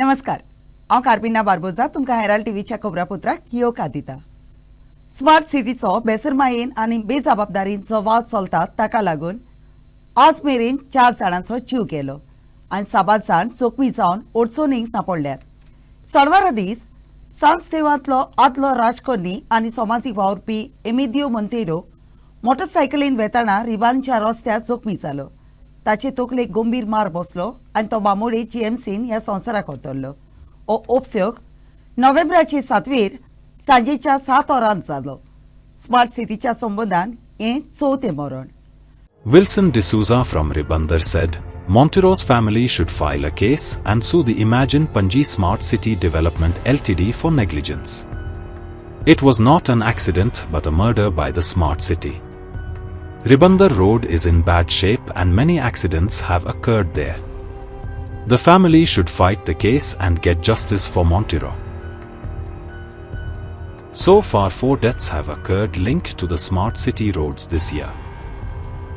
नमस्कार, हांव कार्पिना बार्बोजा तुमकां हेराल्ड टीव्हीच्या खबरापत्राक येवकार दिता। स्मार्ट सिटीचो बेसरमायेन आनी बेजबाबदारीन जो वाद चलता ताका लागून आज मेरेन 4 जाणांचो जीव गेलो आनी 7 जाण जखमी जावन ओडचोनीक सांपडल्यात। शेनवारा दीस सांजदेवांतलो आदलो राजकारणी आनी समाजीक वावुरपी एमिदियो मोंतेरो मोटरसायकलीन वेताना रिबानच्या रस्त्यार जखमी जालो। ताचे तकलेक गंभीर मार बसलो आनी तो बांबोळे जीएमसीन ह्या संवसाराक उतरलो। हो उपसयोग नोव्हेंबराचे 7वेर सांजेच्या 7 वरांत जालो। स्मार्ट सिटीच्या संबंधान हें 4थें मरण। Wilson D'Souza from Ribandar said, Montero's family should file a case and sue the Imagine Panji Smart City Development Ltd for negligence. It was not an accident but a murder by the Smart City. Ribandar Road is in bad shape and many accidents have occurred there. The family should fight the case and get justice for Montero. So far 4 deaths have occurred linked to the Smart City roads this year.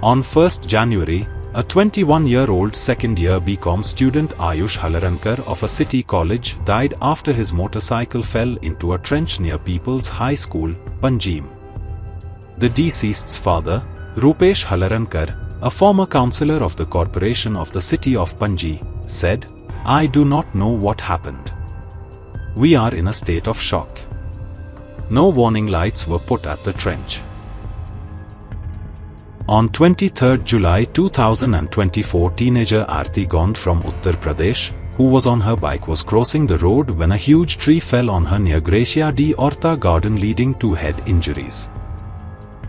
On 1st January, a 21-year-old second-year BCom student Ayush Halarankar of a city college died after his motorcycle fell into a trench near People's High School, Panjim. The deceased's father, Rupesh Halarankar, a former councillor of the corporation of the city of Panji, said, I do not know what happened. We are in a state of shock. No warning lights were put at the trench. On 23rd July 2024, teenager Aarti Gond from Uttar Pradesh, who was on her bike, was crossing the road when a huge tree fell on her near Gracia di Orta garden, leading to head injuries.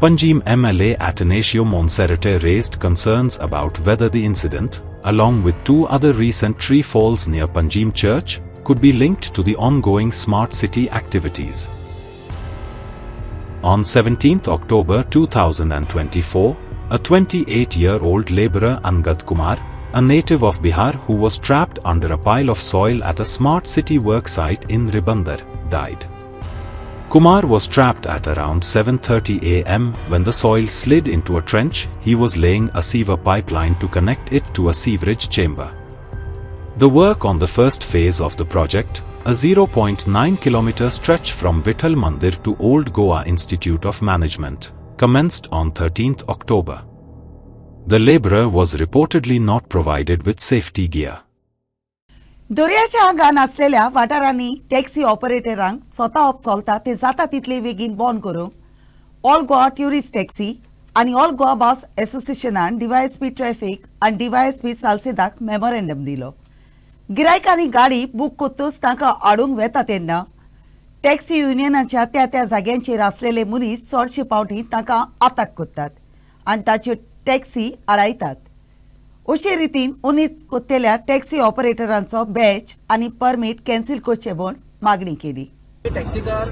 Panjim MLA Atanasio Monserrate raised concerns about whether the incident, along with 2 other recent tree falls near Panjim Church, could be linked to the ongoing smart city activities. On 17th October 2024, a 28-year-old labourer Angad Kumar, a native of Bihar who was trapped under a pile of soil at a smart city work site in Ribandar, died. Kumar was trapped at around 7:30 am when the soil slid into a trench. He was laying a sewer pipeline to connect it to a sewerage chamber. The work on the first phase of the project, a 0.9 km stretch from Vitthal Mandir to Old Goa Institute of Management, commenced on 13th October. The labourer was reportedly not provided with safety gear. दर्याच्या आंगान आसलेल्या वाठारांनी taxi ऑपरेटरांक स्वता चलता ते जाता तितले बेगीन बंद करूंक ऑल गोवा ट्युरिस्ट टॅक्सी आनी ऑल गोवा बस असोसिएशनान डीवायएसपी ट्रॅफिक आनी डीवायएसपी सालसेदाक मेमोरेंडम दिलो। गिरायकांनी गाडी बूक कोत्तूच तांकां आडूंक वेता तेन्ना टॅक्सी युनियनाच्या त्या जाग्यांचेर आसलेले मनीस चडशे फावटी तांकां आताक कोत्तात आनी ताच्यो टॅक्सी आडायतात। अशे रितीन उणीत कोत्तेल्या टॅक्सी ऑपरेटरांचो बॅच आनी परमीट कॅन्सील करचे म्हूण मागणी केली। टॅक्सीकार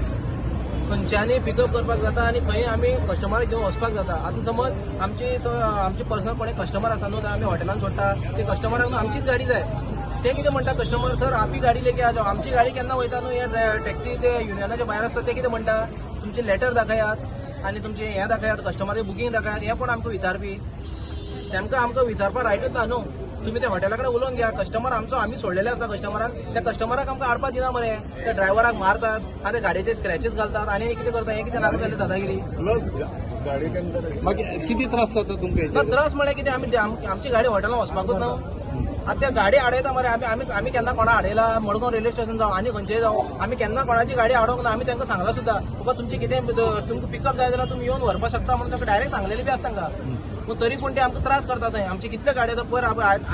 खंयच्यानी पिकअप करपाक जाता आनी खंय आमी कस्टमराक घेवन वचपाक जाता। आतां समज आमची पर्सनल कोणी कस्टमर आसा न्हू, आमी हॉटेलान सोडटा ते कस्टमराक न्हू आमचीच गाडी जाय। ते कितें म्हणटा कस्टमर, सर आप ही गाडी लेके आ जाओ। आमची गाडी केन्ना वयता न्हू, हे टॅक्सी ते युनियनाच्या भायर आसता ते कितें म्हणटा, तुमचे लेटर दाखयात आनी तुमचे हें दाखयात, कस्टमराची बुकींग दाखयात, हे कोण आमकां विचारपी? तेमकां आमकां विचारपाक रायटूच ना न्हू। तुम्ही त्या हॉटेला कडेन उलोवन घ्या। कस्टमर आमचो आमी सोडलेले आसता कस्टमराक, त्या कस्टमराक आमकां हाडपाक दिना मरे, त्या ड्रायव्हराक मारतात आनी त्या गाडयेचे स्क्रॅचेस घालतात आनी कितें करता, हें कितें नाका जालें दादागिरी। किती त्रास जाता तुमकां? त्रास म्हळ्यार कितें, आमची गाडी हॉटेलान वचपाकूच ना। आतां त्या गाडी आडयता मरे, आमी केन्ना कोणा आडयला? मडगांव रेल्वे स्टेशन जावं आनी खंयचेय जावं, आमी केन्ना कोणाची गाडी आडोवंक ना। आमी तांकां सांगला सुद्दां, बाबा तुमची कितें तुमकां पिकअप जाय जाल्यार तुमी येवन व्हरपाक शकता म्हणून तांकां डायरेक्ट सांगलेलें बी आसता तांकां। पूण तरी पूण ते आमकां त्रास करतात। आमची कितले गाडी आतां पयर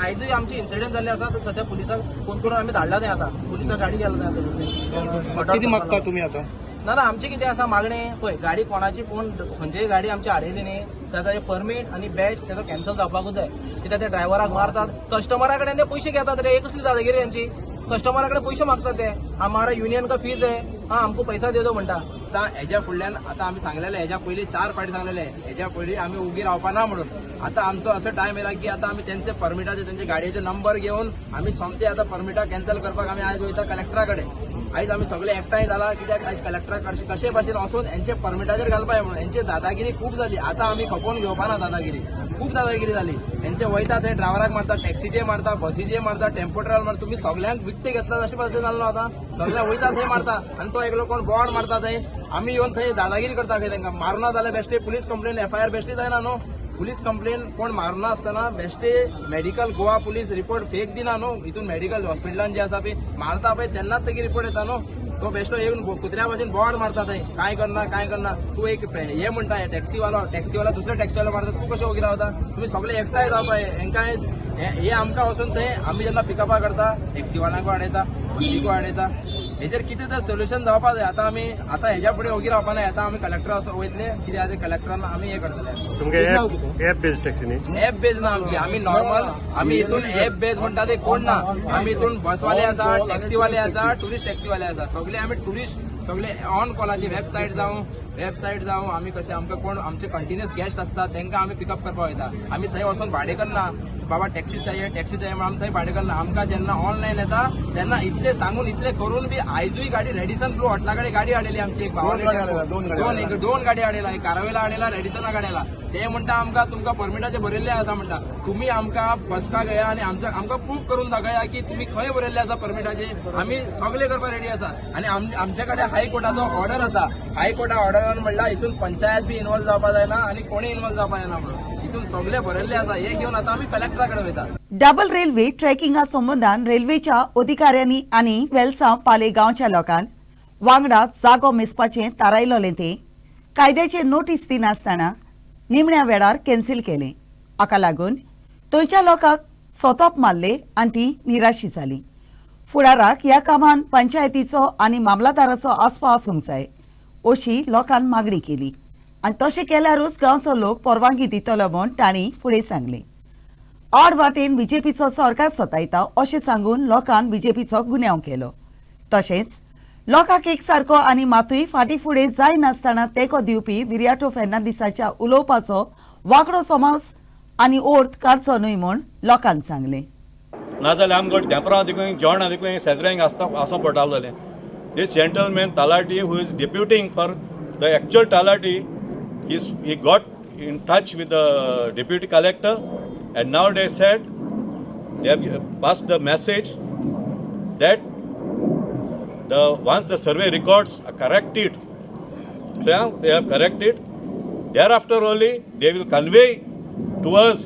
आयजूय आमची इन्सिडेंट जाल्ली आसा, सद्या पुलिसाक फोन करून आमी धाडला तें आतां, पुलिसाक गाडी गेला किती मागता तुमी आतां? ना आमची कितें आसा मागणी, पळय गाडी कोणाची कोण खंयचीय गाडी आमची हाडयली न्ही, ताचें परमीट आनी बॅच ताचो कॅन्सल जावपाकूच जाय। कित्याक ते ड्रायव्हराक मारतात, कस्टमरा कडेन ते पयशे घेतात रे। कसली दादागिरी यांची, कस्टमरा कडेन पयशे मागतात ते। हमारा युनियन का फीज है, हाँ हमको पैसा दे दो म्हणटा। आता हेज्या फुडल्यान आता आमी सांगलेले, हेज्या पयलीं 4 फावटी सांगलेले, हेज्या पयलीं आमी उगी रावपाना म्हणून। आता आमचो असो टायम येयला की आता आमी तेंचे परमिटाचे तेंचे गाडयेचे नंबर घेवन आमी सोमते आता परमिटा कॅन्सल करपाक आमी आयज वयता कलेक्टरा कडेन। आयज आमी सगळे एकठांय जाला, कित्याक आयज कलेक्टरा कशे भाशेन वचून हेंचे परमिटाचेर घालपाक म्हणून। हेंची दादागिरी खूब जाली, आता आमी खपोवन घेवपाना दादागिरी। खूप दादागिरी जाली. त्यांचे वयता थंय ड्रायव्हराक मारता, टॅक्सीचे मारता, बसीचे मारता, टेम्पो ट्रॅव्हल मारता. तुम्ही सगळ्यांक विकते घेतला अशें पद्दतीन जाल्लो आतां. सगळ्यांक वयता थंय मारता आनी तो एकलो कोण बोवाड मारता थंय. आमी येवन थंय दादागिरी करता खंय तांकां. मारुना जाल्यार बेश्टे पुलीस कंप्लेन FIR बेश्टी जायना न्हू. पुलीस कंप्लेन कोण मारुना आसतना बेश्टे medical Goa police report fake दिना न्हू. हितून मेडिकल हॉस्पिटलान जे आसा पळय मारता पळय तेन्नाच तेगे रिपोर्ट येता न्हू. तो बेश्टो येवन कुत्र्या भाशेन बोवाड मारता थंय. काय करना तूं एक हे म्हणटा टॅक्सीवाला दुसऱ्या टॅक्सीवाला मारता. तूं कशें वगैरे रावता. तुम्ही सगळे एकठांय जावपाय. हेंकां हे आमकां वचून थंय आमी जेन्ना पिकअपा करता टॅक्सीवाल्यांक वाडयता, बसीक वाडयता. हेजेर कितें तर सोल्युशन जावपा जाय. आतां हेज्या फुडें ओगी रावपा ना. आतां आमी कलेक्टरा वयतले कितें आसा कलेक्टरान आमी हे करतले. तुमगे ऍप बेस्ड टॅक्सी न्ही? ऍप बेज ना आमची. आमी नॉर्मल आमी हितून ऍप बेज म्हणटा ते कोण ना. आमी हितून बसवाले आसा, टॅक्सीवाले आसा, टुरिस्ट टॅक्सीवाले आसा. सगळे आमी टुरिस्ट सगळे ऑन कॉलाची वेबसायट जावं आमी कशें आमकां कोण आमचे कंटिन्युअस गेस्ट आसता तांकां आमी पिकअप करपाक वयता. आमी थंय वचून भाडें करना बाबा टॅक्सी चाहिए म्हणून आमी थंय भाडें करना. आमकां जेन्ना ऑनलायन येता तेन्ना इतले सांगून इतले करून बी आयजूय गाडी रेडिसन ब्लू हॉटला कडेन गाडी हाडलेली आमची. एक भावाने दोन गाडी हाडला. एक कारावेला हाडला, रेडिसना हाडला. ते म्हणटा आमकां तुमकां परमिटाचे बरयल्ले आसा म्हणटा. तुमी आमकां बसका घेया आनी आमकां प्रूफ करून दाखया की तुमी खंय बरयल्ले आसा परमिटाचे. आमी सगळे करपाक रेडी आसा. आनी आमचे कडेन हायकोर्टाचो ऑर्डर आसा. हायकोर्टा ऑर्डरान म्हणला हितून पंचायत बी इन्वॉल्व जावपा जायना आनी कोणी इन्वॉल्व जावपा जायना म्हणून. हितून सगळे बरयल्ले आसा. हे घेवन आतां आमी कलेक्टरा कडेन वयता. डबल रेल्वे ट्रॅकिंगा संबंधान रेल्वेच्या अधिकाऱ्यांनी आनी वेलसांव पाले गांवच्या लोकांक वांगडा जागो मेजपाचें थारायलोलें ते कायद्याचे नोटीस दिनासतना निमण्या वेळार कॅन्सील केलें. हाका लागून थंयच्या लोकांक सोतोप मारले आनी ती निराशी जाली. फुडाराक ह्या कामान पंचायतीचो आनी मामलादाराचो आस्पाव आसूंक जाय अशी लोकांन मागणी केली. आनी तशें केल्यारूच गांवचो लोक परवानगी दितलो म्हूण तांणी फुडें सांगलें. आड वाटेन बीजेपीचो सरकार सतायता अशें सांगून लोकांन बीजेपीचो गुन्यांव केलो. तशेंच लोकांक एक सारको आनी मातूय फाटीं फुडें जाय नासतना तेंको दिवपी विरियाटो फेर्नांदीसाच्या उलोवपाचो वांकडो समाज आनी ओर्त काडचो न्हय म्हूण लोकांन सांगलें. नाजाल्यार आमकां डेपरां देखून जेवणां देखून शेजऱ्यांक आसों पडटालें. This gentleman Talati, who is deputing for the actual Talati, he got in touch with the deputy collector, and now they said they have passed the message that once the survey records are corrected, so yeah, they have corrected. Thereafter only they will convey to us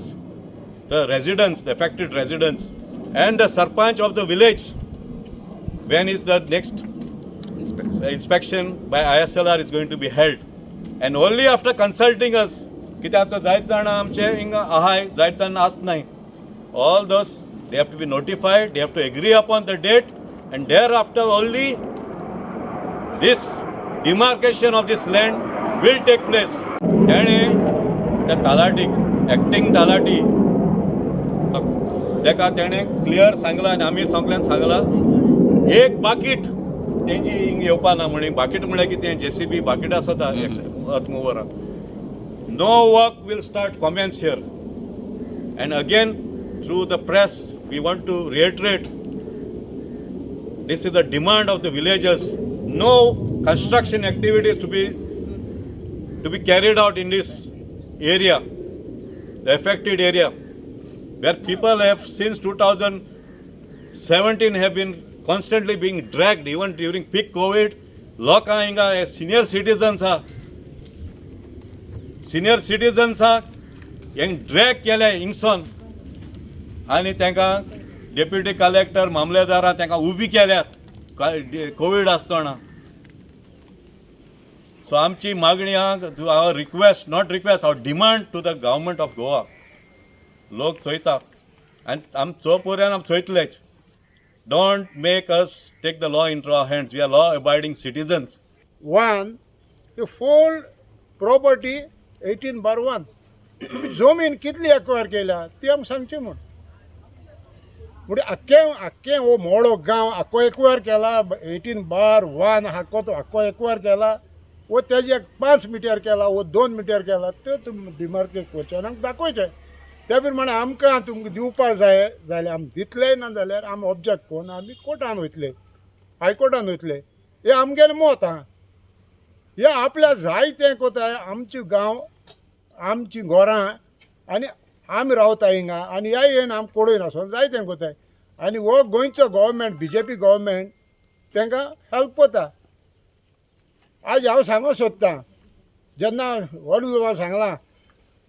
the residents, the affected residents, and the sarpanch of the village. When is the next inspection by ISLR is going to be held, and only after consulting us, कित्याक जायत जाणां आमचे हिंगा आहाय, जायत जाणां आसनाय. All those they have to be notified, they have to agree upon the date, and thereafter only this demarcation of this land will take place. तेणे त्या तालाटीक एक्टिंग तालाटी तेका तेणे क्लियर सांगलां आनी आमी सगळ्यांक सांगलां एक बाकीट तेंची हिंग येवपा ना म्हण. बाकीट म्हळ्यार कितें JCB बाकीट आसता अर्थ मुवरां. No work will start commence here. And again through the press we want to reiterate this is the demand of the villagers. No construction activities to be carried out in this area, the affected area, where people have since 2017 have been constantly being dragged, even during peak COVID. Loka inga senior citizens are yang drag केले हिंगसोन आनी तांकां deputy collector मामलेदारान तांकां उबी केल्यात Covid आसतना. So आमची मागणी आहा, our request, not request, our demand to the government of Goa. लोक चोयता आनी आम चोवपर्यान आम चोयतलेच. Don't make us take the law in our hands. We are law abiding citizens. One, the full property 18/1. तुम्ही जमीन कितली एक्वायर केल्या ती आमी सांगची म्हूण. म्हणजे आख्खें हो मोडो गांव आख्खो एक्वायर केला. 18/1 हाको तो आख्खो एक्वायर केला. वो तेजे 5 मिटर केला, वो 2 मिटर केला. त्यो तुमी डिमार्केट करचे दाखोवचें. त्या प्रमाणे आमकां तुमकां दिवपाक जाय जाल्यार आमी दितले, ना जाल्यार आमी ऑब्जेक्ट करून आमी कोर्टान वयतले, हायकोर्टान वयतले. हे आमगेलें मत आहा. हे आपल्या जायतें कोताय आमचे गांव, आमची घरां आनी आमी रावता हिंगा आनी ह्या येवन आमी पडोयना सोन जाय तें कोताय आनी हो गोंयचो गव्हर्मेंट BJP गव्हर्मेंट तांकां हेल्प कोता. आज हांव सांगूंक सोदतां जेन्ना वडूदोवा सांगलां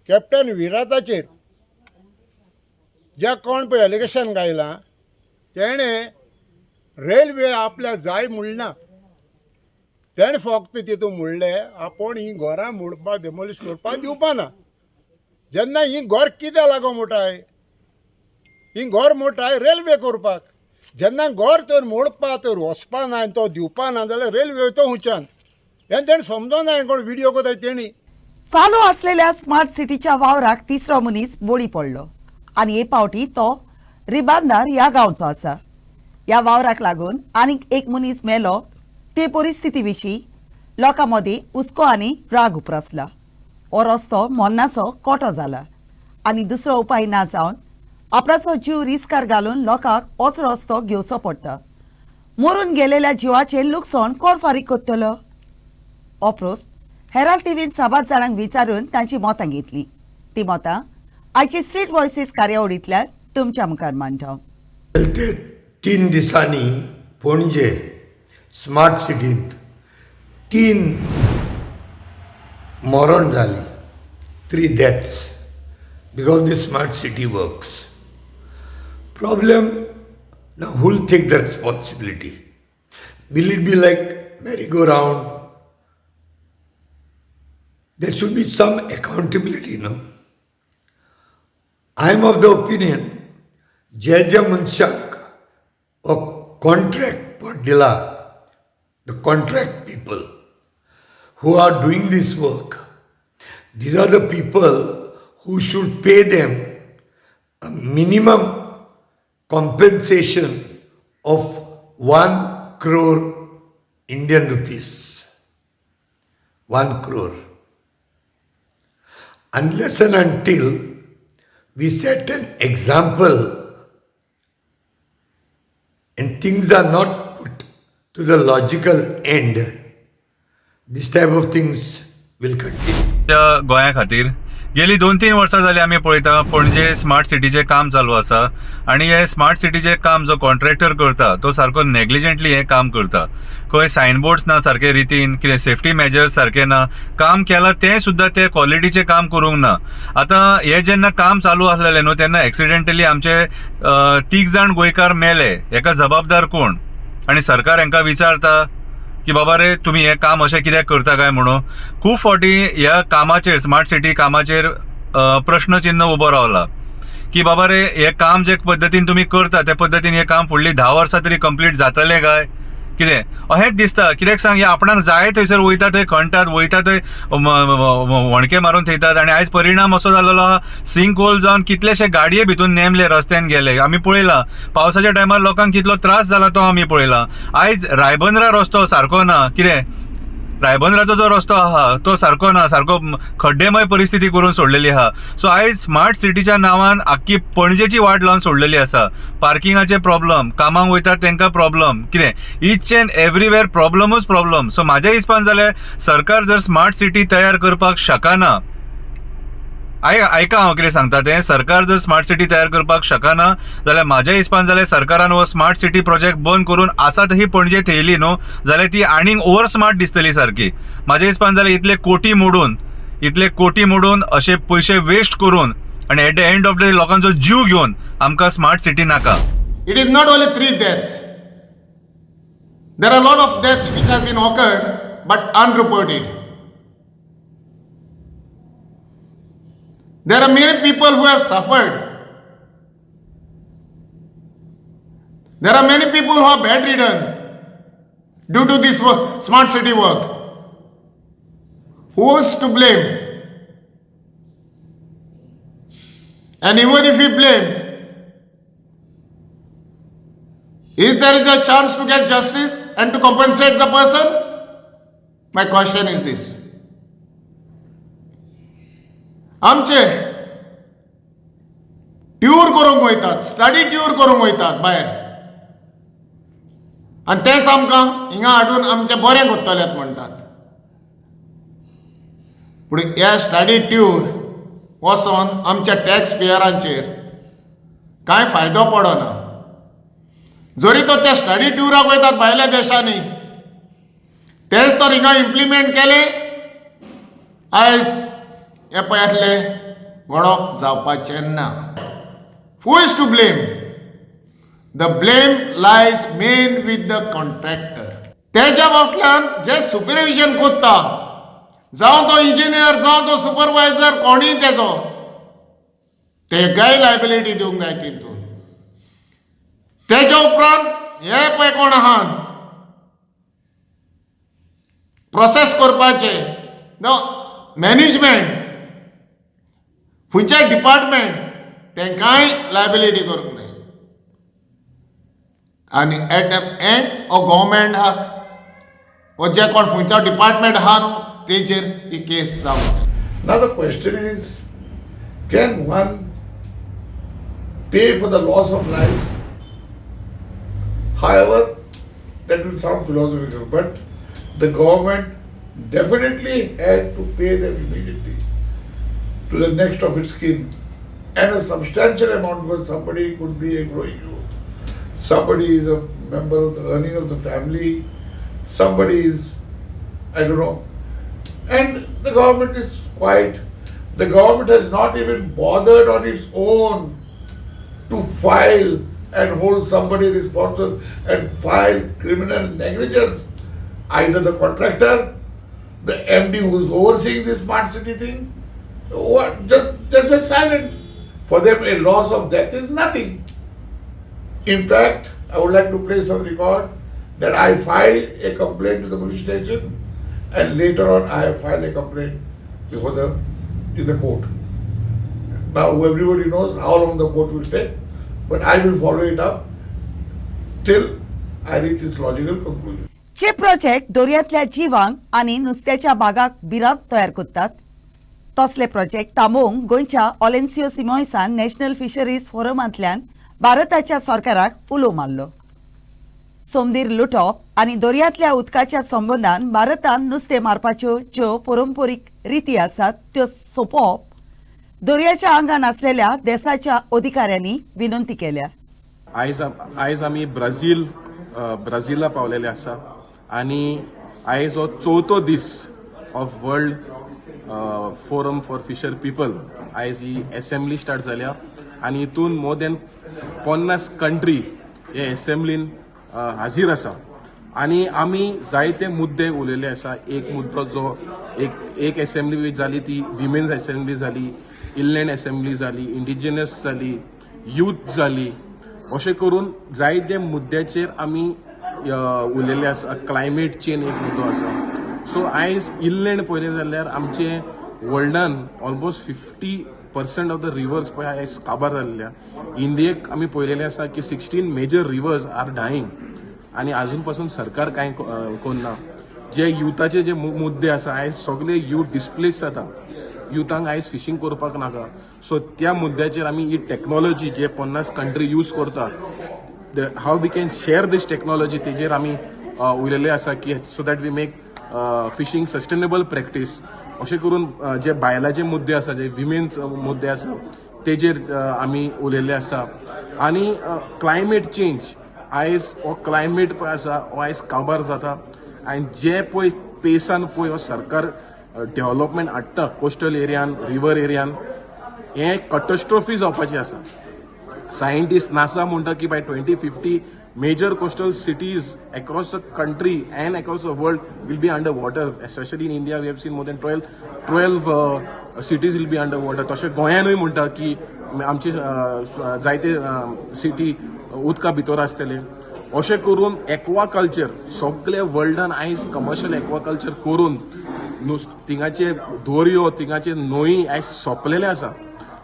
कॅप्टन विराटाचेर जे कोण पळय एलिगेशन घायलां तेणें रेल्वे आपल्याक जाय म्हणना तेणें फक्त तितून म्हणलें आपूण ही घरां मोडपाक डेमोलिश करपाक दिवपाना. जेन्ना ही घर कित्याक लागून मोटाय ही घर मोटाय रेल्वे करपाक. जेन्ना घर तर मोडपा तर वचपा ना आनी तो दिवपा ना जाल्यार रेल्वे वयता हुंच्यान हें तेणें समजों ना कोण व्हिडियो कोताय तेणी. चालू असलेल्या स्मार्ट सिटीच्या वावराक तिसरो मनीस बोडी पडलो आणि हे पावटी तो रिबांदार ह्या गांवचो आसा. ह्या वावराक लागून आनीक एक मनीस मेलो ते परिस्थिती विशीं लोकां मदीं हुस्को आनी राग उप्रासला. हो रस्तो मोन्नाचो कोटो जाला आनी दुसरो उपाय ना जावन आपणाचो जीव रिस्कार घालून लोकांक होच रस्तो घेवचो पडटा. मरून गेलेल्या जिवाचें लुकसाण कोण फारीक करतलो? हो प्रस्न हेराल्ड टीव्हीन 7 जाणांक विचारून तांची मतां घेतली. ती मतां आयचे स्ट्रीट व्हॉयसीस कार्यावळींतल्यान तुमच्या मुखार मांडटा. ते 3 दिसांनी पणजे स्मार्ट सिटींत 3 मरण जाली, 3 deaths because the smart city works. Problem now who'll take the responsibility? Will it be like merry-go-round? There should be some accountability, no? I am of the opinion, जे मनशाक or contract पडलेला, the contract people who are doing this work, these are the people who should pay them a minimum compensation of 1 crore Indian rupees. 1 crore. Unless and until we set an example and things are not put to the logical end, this type of things will continue. गोंया खातीर गेली 2-3 वर्सां जाली आमी पळयता पणजे smart सिटीचें काम चालू आसा आनी हे स्मार्ट सिटीचें काम जो कॉन्ट्रॅक्टर करता तो सारको नेग्लिजंटली हें काम करता. खंय सायनबोर्ड्स ना सारके रितीन, कितें सेफ्टी मेजर्स सारके ना, काम केलां तें सुद्दां ते क्वॉलिटीचें काम करूंक ना. आतां हें जेन्ना काम चालू आसलेलें न्हू तेन्ना एक्सिडेंटली आमचे 3 जाण गोंयकार मेले. हेका जबाबदार कोण? आनी सरकार हांकां विचारता की बाबा रे तुम्ही हे काम अशें कित्याक करता काय म्हणून. खूब फावटी ह्या कामाचेर स्मार्ट सिटी कामाचेर प्रश्नचिन्ह उबो रावला की बाबा रे हे काम जे पद्दतीन तुम्ही करता त्या पद्दतीन हे काम फुडली 10 वर्सां तरी कंप्लीट जातलें काय कितें अहेंच दिसता. कित्याक सांग हे आपणाक जाय थंयसर वयता थंय खणटात, वयता थंय वणके मारून थेयतात आनी आयज परिणाम असो जाल्लो आहा सिंक होल जावन कितलेशे गाडये भितून नेमले, रस्त्यान गेले. आमी पळयला पावसाच्या टायमार लोकांक कितलो त्रास जाला तो आमी पळयला. आयज रायबंद्रा रस्तो सारको ना. कितें रायबंद्राचो जो रस्तो आहा तो सारको ना, सारको खड्डेमय परिस्थिती करून सोडलेली आहा. सो आयज स्मार्ट सिटीच्या नांवान आख्खी पणजेची वाट लावन सोडलेली आसा. पार्किंगाचे प्रॉब्लम, कामाक वयतात तांकां प्रॉब्लम, कितें ईच एंड एवरीवेर प्रॉब्लमूच प्रॉब्लम. सो म्हाज्या हिसपान जाल्यार सरकार जर स्मार्ट सिटी तयार करपाक शकना, ऐका हांव कितें सांगता तें, सरकार जर स्मार्ट सिटी तयार करपाक शकना जाल्यार म्हाज्या हिसपान जाल्यार सरकारान हो स्मार्ट सिटी प्रोजेक्ट बंद करून आसा ही पणजे थेयली न्हू जाल्यार ती आनीक ओवर स्मार्ट दिसतली सारकी. म्हाज्या हिसपान जाल्यार इतले कोटी मोडून अशे पयशे वेस्ट करून आनी at the end of the day लोकांचो जीव घेवन आमकां स्मार्ट सिटी नाका. It is not only 3 deaths. There are a lot of deaths which have been occurred but unreported. There are many people who have suffered. There are many people who are bedridden due to this work, smart city work. Who is to blame? And even if we blame, is there a chance to get justice and to compensate the person? My question is this. आमचे tour करूंक वयतात, study tour करूंक वयतात भायर आनी तेच आमकां हिंगा हाडून आमचे बरें कोत्तलेत म्हणटात. पूण ह्या स्टडी ट्यूर वचोन आमच्या टॅक्स पेयरांचेर कांय फायदो पडना. जरी तो ते स्टडी टुराक वयतात भायल्या देशांनी, तेच तर हिंगा इम्प्लिमेंट केले, आयज हे पळयातले गडप जावपाचें ना. Who is to blame? The blame lies main with the contractor. तेच्या फाटल्यान जे सुपरविजन कोत्ता, जावं तो इंजिनियर जावं तो सुपरवायझर, कोणीय तेजो, तेगाय लायबिलिटी दिवंक जाय तितून. तेच्या उपरांत हे पळय कोण आहात प्रोसेस करपाचे, मॅनेजमेंट, खंयच्याय डिपार्टमेंट, तेंकाय लायबिलिटी करूंक जाय. आनी एट द एंड हो गव्हर्मेंट आहात, हो जे कोण खंयचो डिपार्टमेंट आहा न्हू, तेजेर ही केस जावंक जाय. Now the question is, can one pay for the loss of lives? However, that will sound philosophical, but the government definitely had to pay them immediately to the next of its kin, and a substantial amount, because somebody could be a growing youth, somebody is a member of the earning of the family, somebody is, I don't know, and the government is quiet. The government has not even bothered on its own to file and hold somebody responsible and file criminal negligence. Either the contractor, the MD who is overseeing this smart city thing, what, just a silent. For them, a loss of death is nothing. In fact, I would like to place on record that I filed a complaint to the police station, and later on I have filed a complaint in the court. Now everybody knows how long the court will take, but I will follow it up till I reach its logical conclusion. चे project दर्यांतल्या जिवांक आनी नुस्त्याच्या बागाक भिरांत तयार करतात. तसले project थांबोवंक गोंयच्या ऑलेन्सियो सिमोइसान national fisheries फोरमांतल्यान भारताच्या सरकाराक उलो मारलो. सोमदीर लुटप आनी दर्यांतल्या उदकाच्या संबंदान भारतान नुस्तें मारपाच्यो ज्यो पारंपरीक रिती आसात त्यो सोंपोवप दर्याच्या आंगान आसलेल्या देशाच्या अधिकाऱ्यांनी विनंती केल्या. आयज आमी ब्राझीला पावलेले आसा आनी आयज हो 4थो दीस of world forum for fisher people. आयज ही असेंब्ली स्टार्ट जाल्या आनी हितून मोर दॅन 50 कंट्री हे असेंब्लीन हाजीर आसा आनी आमी जायते मुद्दे उलयले आसा. एक मुद्दो जो एक असेंब्ली जाली ती विमेन्स असेंब्ली जाली, इनलँड असेंब्ली जाली, इंडिजिनस जाली, यूथ जाली. अशें करून जायते मुद्द्याचेर आमी उलयले आसा. क्लायमेट चेंज एक मुद्दो आसा. सो आयज इनलँड पळयलें जाल्यार आमचे वर्ल्डान ऑलमोस्ट 50% ऑफ द रिवर्स पळय आयज काबार जाल्ल्या. इंडियेक आमी पळयलेलें आसा की 16 मेजर रिवर्स आर डायींग आनी आजून पासून सरकार कांय करना. जे युथाचे जे मुद्दे आसा आयज सगळे यूथ डिस्प्लेस जाता. युथांक आयज फिशींग करपाक नाका. सो त्या मुद्द्याचेर आमी ही टॅक्नॉलॉजी जे 50 कंट्री यूज करता, how we can share this technology, तेजेर आमी उलयले आसा की so that we make fishing sustainable practice. अशें करून जे बायलाचे मुद्दे आसा, जे विमेन्स मुद्दे आसा, तेजेर आमी उलयले आसा. आनी क्लायमेट चेंज, आयज हो क्लायमेट पळय आसा हो आयज काबार जाता आनी जे पळय पेसान पळय हो सरकार डेव्हलपमेंट हाडटा कोस्टल एरियान, रिवर एरियान, हे कॅटॅस्ट्रॉफी जावपाची आसा. सायंटिस्ट नासा म्हणटा की bye 2050 major coastal cities across the country and across the world will be underwater. Especially in India, we have seen more than 12 cities will be underwater. तशें गोंयानूय म्हणटा की आमचे जायते सिटी उदका भितर आसतले. अशें करून एक्वाकल्चर सगळे वर्ल्डान आयज कमर्शियल एक्वाकल्चर करून थिंगाचे दर्यो, थिंगाचे न्हंय आयज सोंपलेले आसा.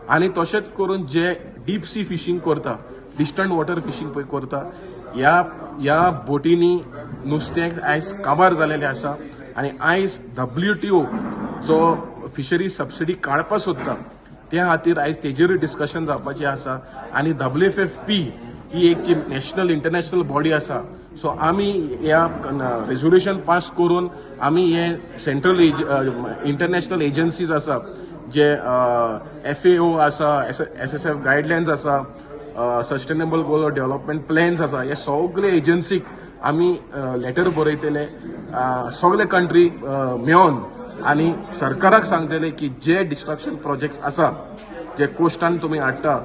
आनी तशेंच करून जे डीप सी फिशींग करता, डिस्टंट वॉटर फिशींग पळय करता, ह्या बोटींनी नुस्तें आयज काबार जालेलें आसा. आनी आयज WTO जो फिशरी सबसिडी काडपाक सोदता त्या खातीर आयज तेजेरूय डिस्कशन जावपाचें आसा. आनी WFP ही एक नॅशनल इंटरनॅशनल बॉडी आसा. सो आमी ह्या रेझोल्युशन पास करून आमी हे सेंट्रल इंटरनॅशनल एजन्सीज आसा जे FAO आसा FSF गायडलायन्स आसा सस्टेनेबल गोल डेव्हलपमेंट प्लॅन्स आसा हे सगळे एजन्सीक आमी लेटर बरयतले सगळे कंट्री मेळोन आनी सरकाराक सांगतले की जे डिस्ट्रक्शन प्रोजेक्ट्स आसा जे कोस्टान तुमी हाडटा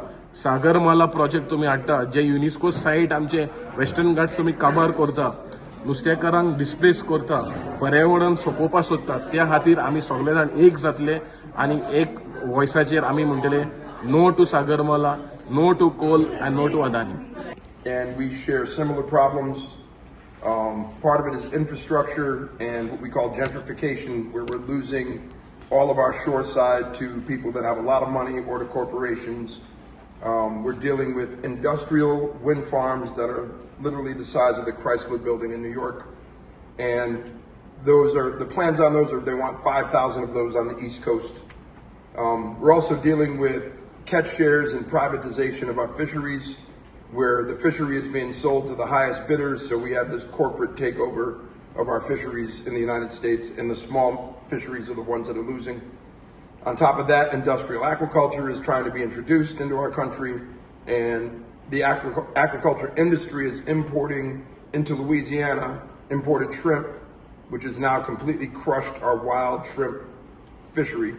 सागरमाला प्रोजेक्ट तुमी हाडटा जे युनेस्को सायट आमचे वेस्टर्न घाट्स तुमी काबार करता नुस्तेकारांक डिस्प्लेस करता पर्यावरण सोंपोवपा सोदता त्या खातीर आमी सगळे जाण एक जातले आनी एक वॉयसाचेर आमी म्हणटले no to Sagarmala, no to coal and no to Adani. And we share similar problems. Part of it is infrastructure and what we call gentrification, where we're losing all of our shore side to people that have a lot of money or to corporations. We're dealing with industrial wind farms that are literally the size of the Chrysler Building in New York. And the plans on those are they want 5,000 of those on the East Coast. We're also dealing with catch shares and privatization of our fisheries, where the fishery is being sold to the highest bidders, so we have this corporate takeover of our fisheries in the United States, and the small fisheries are the ones that are losing. On top of that, industrial aquaculture is trying to be introduced into our country, and the aquaculture industry is importing into Louisiana imported shrimp, which has now completely crushed our wild shrimp fishery,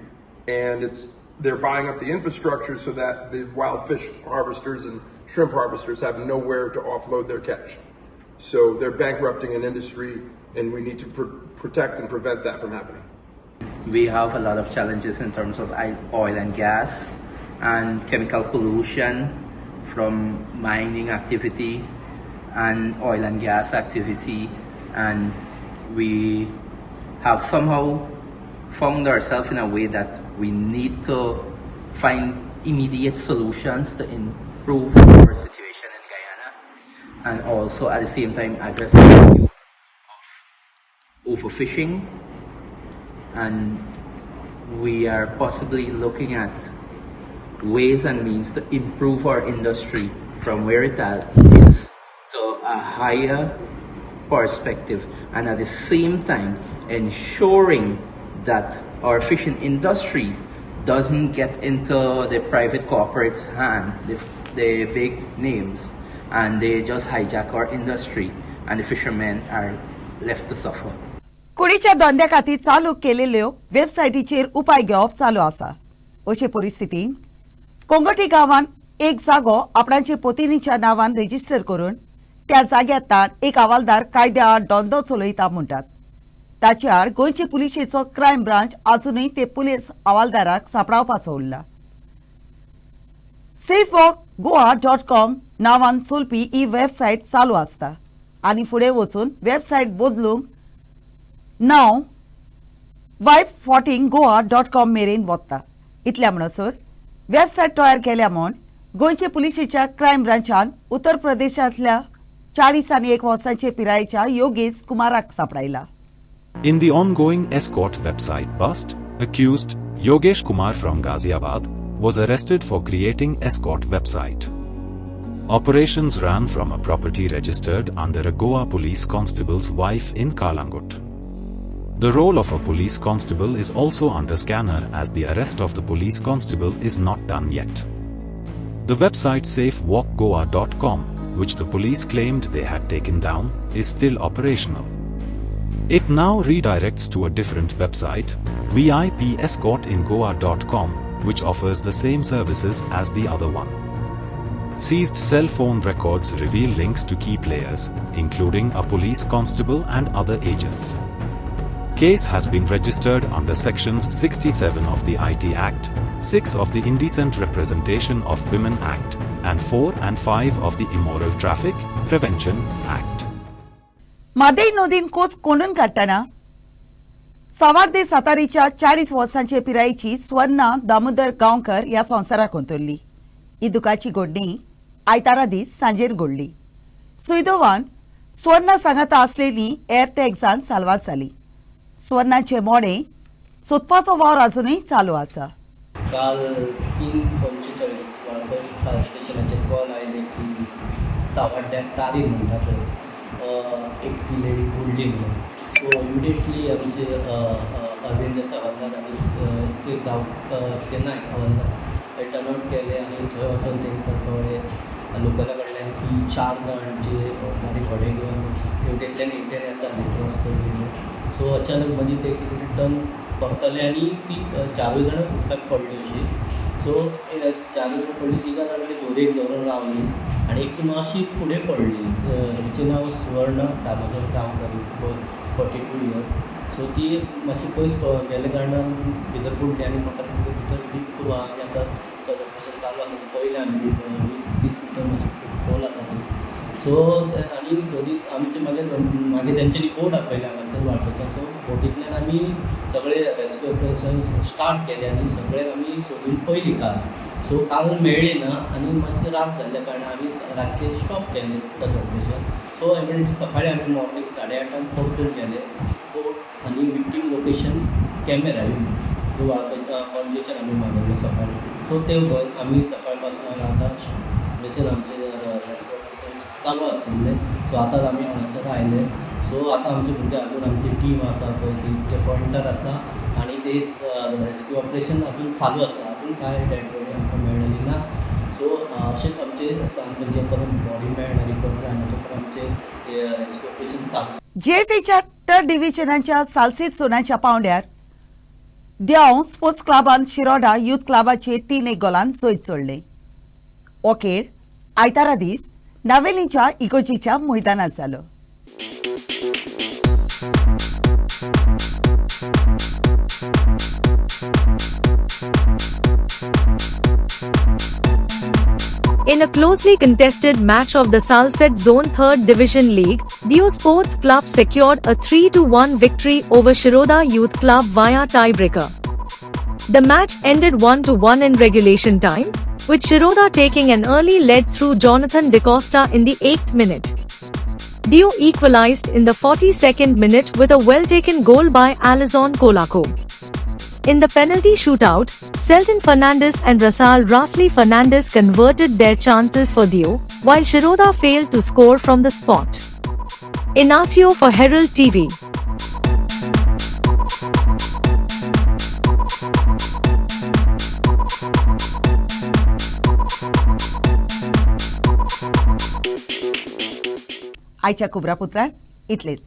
and they're buying up the infrastructure so that the wild fish harvesters and shrimp harvesters have nowhere to offload their catch. So they're bankrupting an industry, and we need to protect and prevent that from happening. We have a lot of challenges in terms of oil and gas and chemical pollution from mining activity and oil and gas activity, and we have somehow found ourselves in a way that we need to find immediate solutions to improve our situation in Guyana, and also at the same time address the issue of overfishing. And we are possibly looking at ways and means to improve our industry from where it is to a higher perspective, and at the same time ensuring that our fishing industry doesn't get into the private corporates' hand, the big names, and they just hijack our industry, and the fishermen are left to suffer. कुडीच्या धंद्या खातीर चालू केलेल्यो वेबसायटीचेर उपाय घेवप चालू आसा. अशे परिस्थितीत कोंगटी गांवांत एक जागो आपणाचे पत्नीच्या नांवान रेजिस्टर करून त्या जाग्यात एक हवालदार कायद्या आड धंदो चलयता म्हणटात. ताचे आड गोंयचे पुलिशेचो क्रायम ब्रांच अजूनय ते पुलीस हवालदाराक सांपडावपाचो उरला. safewalkgoa.com नांवान चलपी ही वेबसायट चालू आसता आनी फुडें वचून वेबसायट बदलूंक नांव wife14goa.com मेरेन वता. इतल्या म्हणसर वेबसायट तयार केल्या म्हूण गोंयचे पुलिशेच्या क्रायम ब्रांचान उत्तर प्रदेशांतल्या 41 वर्सांचे पिरायेच्या Yogesh कुमाराक सांपडायला. In the ongoing escort website bust, accused Yogesh Kumar from Ghaziabad was arrested for creating escort website. Operations ran from a property registered under a Goa police constable's wife in Kalangut. The role of a police constable is also under scanner, as the arrest of the police constable is not done yet. The website safewalkgoa.com, which the police claimed they had taken down, is still operational. It now redirects to a different website, vipescortingoa.com, which offers the same services as the other one. Seized cell phone records reveal links to key players, including a police constable and other agents. Case has been registered under Sections 67 of the IT Act, 6 of the Indecent Representation of Women Act, and 4 and 5 of the Immoral Traffic Prevention Act. Mhadei नदीन कोच कोंडून काडटना सावार्दे सातारीच्या 40 वर्सांचे पिरायेची स्वर्णा दामोदर गांवकर ह्या संवसाराक उंतरली. ही दुखाची घडणी आयतारा दीस सांजेर घडली. सुदैवान स्वर्णा सांगाता आसलेली हेर ते एक जाण साल्वात जाली. स्वर्णाचे मोडे सोदपाचो वावर अजूनय चालू आसा. काल 3:45 वाळगोश फायर स्टेशनाचेर कॉल आयले की सावड्ड्याक तारी म्हणटा थंय एक ती लेडी उरली म्हणून. सो इमिडिएटली आमचे अरविंद देसाई हवालदार आनी एस के नायक हवालदार टर्नआउट केले आनी थंय वचून तांकां कळ्ळें लोकला कडल्यान की 4 जाण जे गाडी घोडे घेवन हेवटेंतल्यान हेवटेन येताले क्रॉस करून. सो अचानक मदीं ते कितें टर्न करताले आनी ती 4 जाणां उदकाक पडली अशी. सो 4 जाणां पडली, 3 जाणां ते दोरेक धरून रावली आनी एक मातशी फुडें पडली. तिचें नांव सुवर्ण दामोदर गांवकर, 42 इयर्स. सो ती मातशी पयस गेल्या कारणान भितर पडली आनी म्हाका तांकां भितर रीच करून आमी आतां सर्जन चालू आसा. पयले आमी 20-30 मिटर मातशें खोल आसा ती. सो आनी सोदीत आमचे मागीर तेंच्यांनी बोट आपयले हांगासर वाटोवच्या. सो बोटींतल्यान आमी सगळे रेस्क्यू ऑपरेशन स्टार्ट केलें आनी सगळ्यांक आमी सोदून पयली काल. सो काल मेळ्ळी ना आनी मातशें रात जाल्ल्या कारणान आमी रातचे स्टॉप केलें सर्च ऑपरेशन. सो इमिडिएटली सकाळीं आमी मॉर्निंग 8:30 पोर्टून गेले. बोट आनी विक्टीम लोकेशन कॅमेरा पणजेच्यान आमी मागयले सकाळीं. सो ते आमी सकाळ पासून आतां थंयसर आमचे रेस्क्यू ऑपरेशन चालू आशिल्ले. सो आतां आमी हांगासर आयले. सो आतां आमचे भुरगे अजून आमची टीम आसा पळय ती ते पॉयंटर आसा आनी ते रेस्क्यू ऑपरेशन अजून चालू आसा. अजून कांय डेड बॉडी आमकां मेळ्ळी ना. सो अशेंच आमचे म्हणजे परत बॉडी मेळना रिकवर जायना तो आमचे रेस्क्यू ऑपरेशन चालू. जेएफएच्या टर डिव्हिजनाच्या सालसेत झोनाच्या पावंड्यार देंव स्पोर्ट्स क्लबान शिरोडा युथ क्लबाचे 3-1 गोलान जैत जोडले. हो खेळ आयतारा दीस नावेलींच्या इगोजीच्या मैदानात जालो. In a closely contested match of the Salset Zone 3rd Division League, Dio Sports Club secured a 3-1 victory over Shiroda Youth Club via tiebreaker. The match ended 1-1 in regulation time, with Shiroda taking an early lead through Jonathan DeCosta in the 8th minute. Dio equalized in the 42nd minute with a well-taken goal by Alizon Kolako. In the penalty shootout, Selton Fernandez and Rasli Fernandez converted their chances for Dio, while Shiroda failed to score from the spot. Inacio for Herald TV. आयच्या कोबरापुत्रान इतलेच.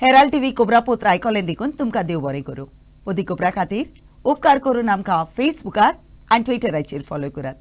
Herald TV कोबरापुत्र आयकलें देखून तुमकां देव बरें करूं. ओदी cobra खातीर उपकार करून आमकां फेसबुकार आनी ट्विटराचेर फॉलो करात.